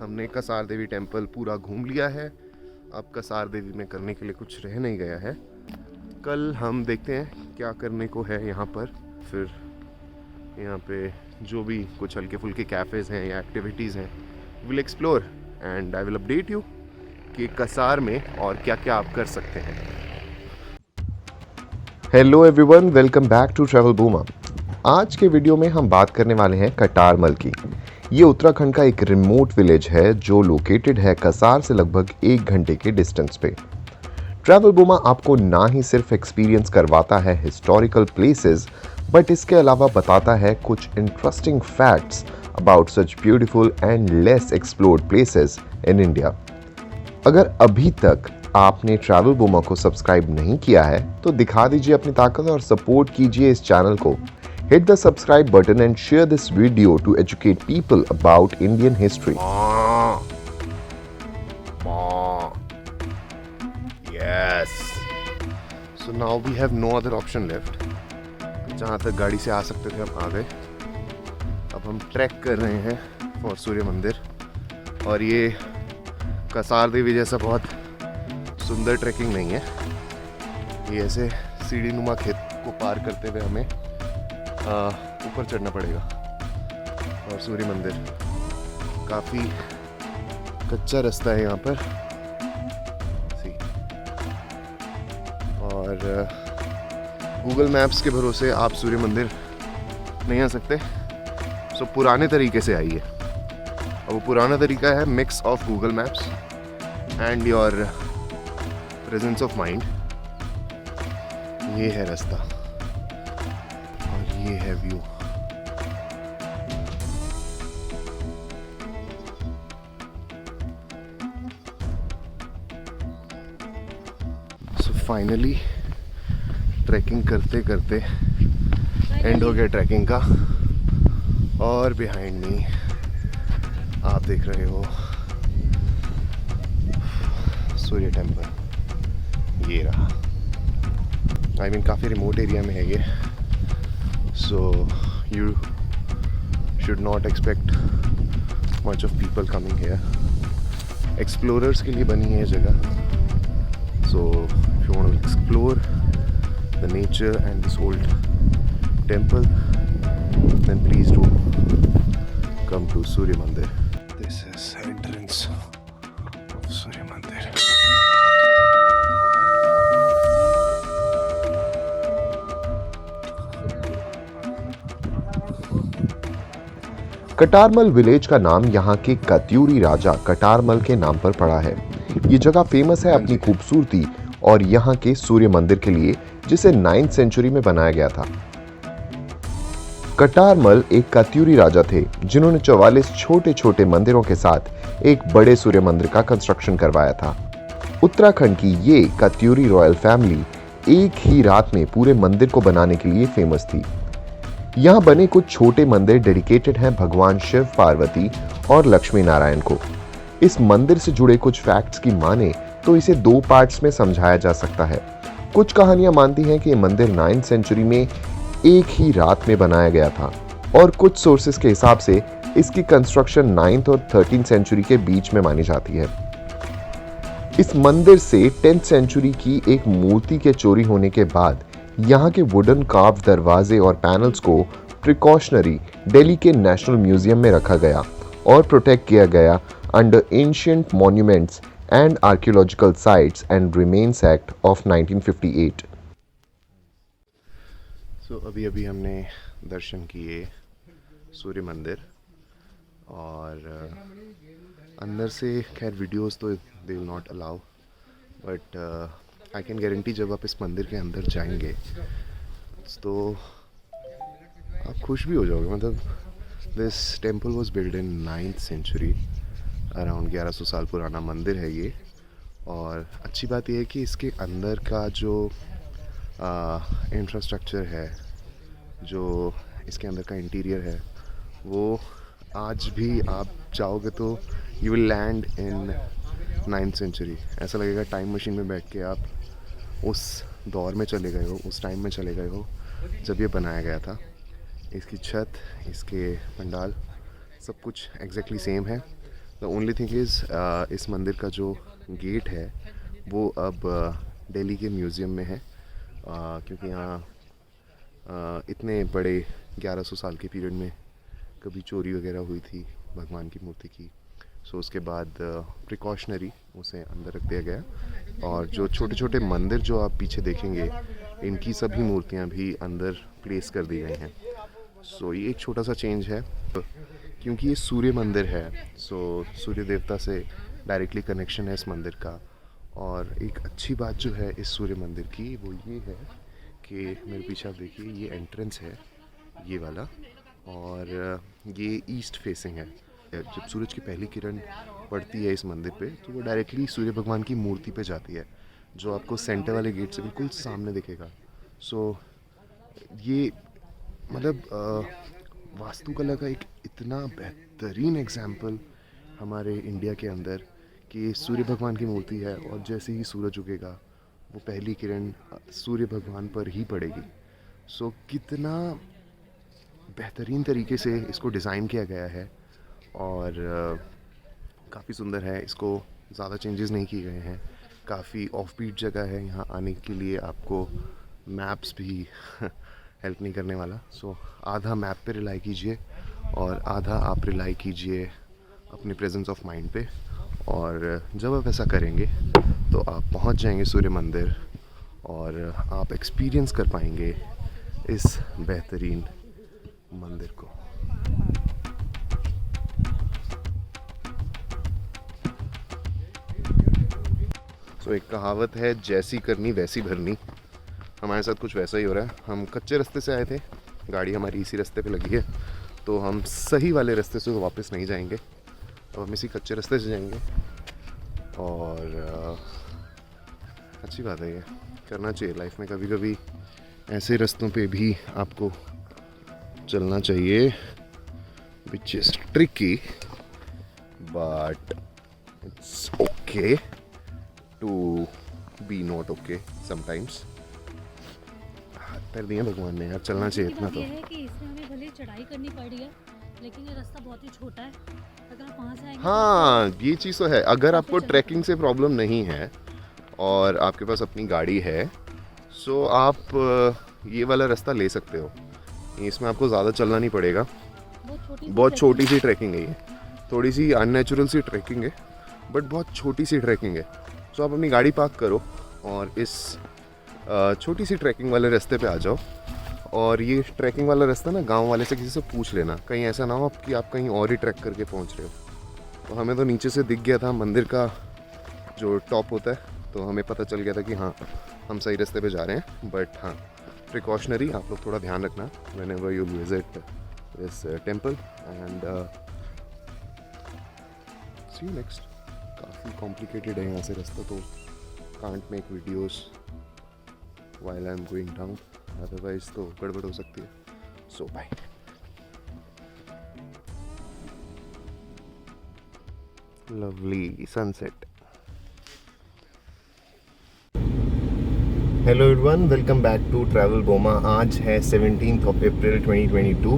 हमने कसार देवी टेम्पल पूरा घूम लिया है। अब कसार देवी में करने के लिए कुछ रह नहीं गया है। कल हम देखते हैं क्या करने को है यहाँ पर। फिर यहाँ पे जो भी कुछ हल्के फुल्के कैफ़ेज़ हैं या एक्टिविटीज़ हैं will explore and I will update you कि कसार में और क्या क्या आप कर सकते हैं। Hello everyone, welcome back to travel बूमा। आज के वीडियो में हम बात करने वाले हैं कटारमल की। ये उत्तराखंड का एक रिमोट विलेज है जो लोकेटेड है कसार से लगभग 1 घंटे के डिस्टेंस पे। ट्रैवल बूमा आपको ना ही सिर्फ एक्सपीरियंस करवाता है हिस्टोरिकल प्लेसेस, बट इसके अलावा बताता है कुछ interesting facts about such beautiful and less explored places in India. अगर अभी तक आपने ट्रैवल बूमा को सब्सक्राइब नहीं किया है तो दिखा दीजिए अपनी ताकत और सपोर्ट कीजिए इस चैनल को। Hit the subscribe button and share this video to educate people about Indian history. Yes. So now we have no other option left. जहाँ तक गाड़ी से आ सकते थे हम आ गए। अब हम ट्रैक कर रहे हैं फॉर सूर्य मंदिर, और ये कसार देवी जैसा बहुत सुंदर ट्रैकिंग नहीं है। ये ऐसे सीढ़ी नुमा खेत को पार करते हुए हमें ऊपर चढ़ना पड़ेगा। और सूर्य मंदिर काफ़ी कच्चा रास्ता है यहाँ पर। और गूगल मैप्स के भरोसे आप सूर्य मंदिर नहीं आ सकते। सो पुराने तरीके से आइए। और वो पुराना तरीका है mix of Google maps and your presence of mind. ये है रास्ता और ये है व्यू। सो फाइनली ट्रैकिंग करते करते एंड हो गया ट्रैकिंग का। और बिहाइंड मी आप देख रहे हो सूर्य टेम्पल। ये रहा। आई मीन काफ़ी रिमोट एरिया में है ये। So you should not expect much of people coming here. Explorers के लिए बनी है ये जगह। So if you want to explore the nature and this old temple, then please do come to Surya Mandir. This is entrance of Surya Mandir. Katarmal village का नाम यहाँ के कत्यूरी राजा कटारमल के नाम पर पड़ा है। ये जगह फेमस है अपनी खूबसूरती और यहाँ के सूर्य मंदिर के लिए, जिसे 9th सेंचुरी में बनाया गया था। कटारमल एक कत्यूरी राजा थे जिन्होंने 44 छोटे छोटे मंदिरों के साथ एक बड़े सूर्य मंदिर का कंस्ट्रक्शन करवाया था। उत्तराखंड की ये कत्यूरी रॉयल फैमिली एक ही रात में पूरे मंदिर को बनाने के लिए फेमस थी। यहाँ बने कुछ छोटे मंदिर डेडिकेटेड हैं भगवान शिव, पार्वती और लक्ष्मी नारायण को। इस मंदिर से जुड़े कुछ फैक्ट्स की माने तो इसे 2 पार्ट्स में समझाया जा सकता है। कुछ कहानियां मानती हैं कि ये मंदिर 9th सेंचुरी में एक ही रात में बनाया गया था, और कुछ सोर्सेस के हिसाब से इसकी कंस्ट्रक्शन 9th और 13th सेंचुरी के बीच में मानी जाती है। इस मंदिर से 10th सेंचुरी की एक मूर्ति के चोरी होने के बाद यहाँ के वुडन कार्व दरवाजे और पैनल्स को प्रिकॉशनरी दिल्ली के नेशनल म्यूजियम में रखा गया और प्रोटेक्ट किया गया under ancient monuments and archaeological sites and remains act of 1958। सो अभी हमने दर्शन किए सूर्य मंदिर, और अंदर से खैर वीडियोस तो they will not allow, but I can guarantee जब आप इस मंदिर के अंदर जाएंगे तो आप खुश भी हो जाओगे। मतलब this temple was build in 9th century, around 1100 साल पुराना मंदिर है ये। और अच्छी बात यह है कि इसके अंदर का जो इंफ्रास्ट्रक्चर है, जो इसके अंदर का इंटीरियर है, वो आज भी आप जाओगे तो you will land in 9th century. ऐसा लगेगा टाइम मशीन में बैठ के आप उस दौर में चले गए हो, उस टाइम में चले गए हो जब ये बनाया गया था। इसकी छत, इसके पंडाल सब कुछ एग्जैक्टली सेम है। द ओनली थिंग इज़ इस मंदिर का जो गेट है वो अब दिल्ली के म्यूज़ियम में है, क्योंकि यहाँ इतने बड़े 1100 साल के पीरियड में कभी चोरी वगैरह हुई थी भगवान की मूर्ति की। सो उसके बाद प्रिकॉशनरी उसे अंदर रख दिया गया, और जो छोटे छोटे मंदिर जो आप पीछे देखेंगे इनकी सभी मूर्तियाँ भी अंदर प्लेस कर दी गई हैं। सो ये एक छोटा सा चेंज है, क्योंकि ये सूर्य मंदिर है। सो सूर्य देवता से डायरेक्टली कनेक्शन है इस मंदिर का। और एक अच्छी बात जो है इस सूर्य मंदिर की वो ये है कि मेरे पीछे आप देखिए, ये एंट्रेंस है ये वाला, और ये ईस्ट फेसिंग है। जब सूरज की पहली किरण पड़ती है इस मंदिर पे तो वो डायरेक्टली सूर्य भगवान की मूर्ति पे जाती है, जो आपको सेंटर वाले गेट से बिल्कुल सामने दिखेगा। सो ये मतलब वास्तुकला का एक इतना बेहतरीन एग्जाम्पल हमारे इंडिया के अंदर कि सूर्य भगवान की मूर्ति है, और जैसे ही सूरज उगेगा वो पहली किरण सूर्य भगवान पर ही पड़ेगी। सो कितना बेहतरीन तरीके से इसको डिज़ाइन किया गया है, और काफ़ी सुंदर है। इसको ज़्यादा चेंजेस नहीं किए गए हैं, काफ़ी ऑफ बीट जगह है। यहाँ आने के लिए आपको मैप्स भी हेल्प नहीं करने वाला। सो आधा मैप पे रिलाई कीजिए और आधा आप रिलाई कीजिए अपने प्रेजेंस ऑफ माइंड पे, और जब आप ऐसा करेंगे तो आप पहुँच जाएंगे सूर्य मंदिर, और आप एक्सपीरियंस कर पाएंगे इस बेहतरीन मंदिर को। सो एक कहावत है, जैसी करनी वैसी भरनी। हमारे साथ कुछ वैसा ही हो रहा है। हम कच्चे रास्ते से आए थे, गाड़ी हमारी इसी रास्ते पे लगी है, तो हम सही वाले रास्ते से वापस नहीं जाएंगे, अब हम इसी कच्चे रास्ते से जाएंगे। और अच्छी बात है, ये करना चाहिए लाइफ में। कभी कभी ऐसे रास्तों पे भी आपको चलना चाहिए, which is tricky but it's okay to be not okay sometimes. कर दिया भगवान ने यार, चलना चाहिए इतना तो। ये है कि इसमें हमें भले चढ़ाई करनी पड़ी है, लेकिन ये रास्ता बहुत ही छोटा है। अगर आप वहाँ से आएंगे हाँ ये चीज़ तो है। अगर आपको ट्रैकिंग से प्रॉब्लम नहीं है और आपके पास अपनी गाड़ी है, सो आप ये वाला रास्ता ले सकते हो। इसमें आपको ज़्यादा चलना नहीं पड़ेगा, बहुत छोटी सी ट्रैकिंग है ये, थोड़ी सी अननेचुरल सी ट्रैकिंग है बट बहुत छोटी सी ट्रैकिंग है। सो आप अपनी गाड़ी पार्क करो और इस छोटी सी ट्रैकिंग वाले रास्ते पे आ जाओ। और ये ट्रैकिंग वाला रास्ता ना गांव वाले से किसी से पूछ लेना, कहीं ऐसा ना हो कि आप कहीं और ही ट्रैक करके पहुंच रहे हो। तो हमें तो नीचे से दिख गया था मंदिर का जो टॉप होता है, तो हमें पता चल गया था कि हाँ हम सही रास्ते पे जा रहे हैं। बट हाँ, प्रिकॉशनरी आप लोग थोड़ा ध्यान रखना whenever you visit this temple. And see you next. काफ़ी कॉम्प्लिकेटेड है यहाँ से रास्ता, तो can't make videos while I'm going down, otherwise तो गड़बड़ हो सकती है। So bye. Lovely sunset. Hello everyone, welcome back to Travel Boma। आज है 17th of April 2022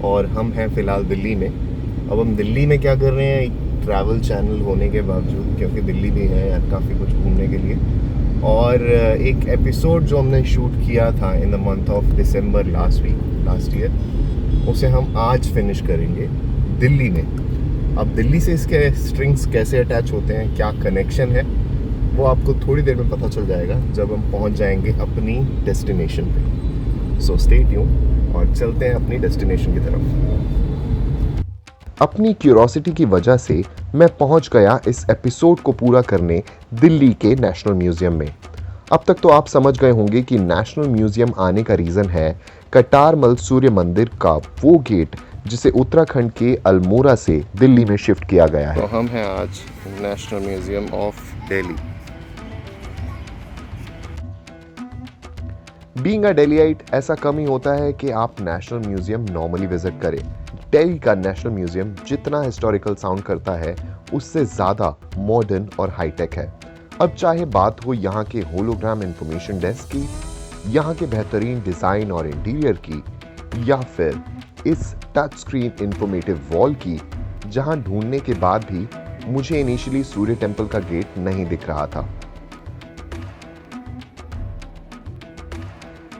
और हम हैं फ़िलहाल दिल्ली में। अब हम दिल्ली में क्या कर रहे हैं, ट्रैवल चैनल होने के बावजूद, क्योंकि दिल्ली भी है यार काफ़ी कुछ घूमने के लिए। और एक एपिसोड जो हमने शूट किया था in the month of December last year, उसे हम आज फिनिश करेंगे दिल्ली में। अब दिल्ली से इसके स्ट्रिंग्स कैसे अटैच होते हैं, क्या कनेक्शन है, वो आपको थोड़ी देर में पता चल जाएगा जब हम पहुंच जाएंगे अपनी डेस्टिनेशन पे। सो स्टे ट्यून और चलते हैं अपनी डेस्टिनेशन की तरफ। अपनी क्यूरोसिटी की वजह से मैं पहुंच गया इस एपिसोड को पूरा करने दिल्ली के नेशनल म्यूजियम में। अब तक तो आप समझ गए होंगे कि नेशनल म्यूजियम आने का रीज़न है कटारमल सूर्य मंदिर का वो गेट जिसे उत्तराखंड के अल्मोड़ा से दिल्ली में शिफ्ट किया गया है। तो हम हैं आज national museum of Delhi. Being a Delhiite, ऐसा कम ही होता है कि आप नेशनल म्यूजियम नॉर्मली विजिट करें। दिल्ली का नेशनल म्यूजियम जितना हिस्टोरिकल साउंड करता है उससे ज़्यादा मॉडर्न और हाईटेक है। अब चाहे बात हो यहाँ के होलोग्राम इंफॉर्मेशन डेस्क की, यहाँ के बेहतरीन डिज़ाइन और इंटीरियर की, या फिर इस टच स्क्रीन इंफॉर्मेटिव वॉल की, जहां ढूंढने के बाद भी मुझे इनिशियली सूर्य टेम्पल का गेट नहीं दिख रहा था।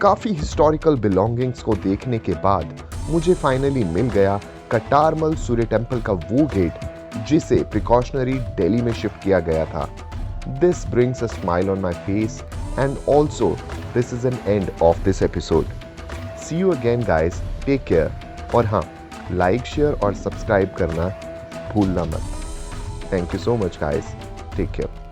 काफी हिस्टोरिकल बिलोंगिंग्स को देखने के बाद मुझे फाइनली मिल गया कटारमल सूर्य टेम्पल का वो गेट जिसे प्रिकॉशनरी दिल्ली में शिफ्ट किया गया था। This brings a smile on my face and also this is an end of this episode. See you again guys, take care. और हाँ, लाइक, शेयर और सब्सक्राइब करना भूलना मत। Thank you so much guys, take care.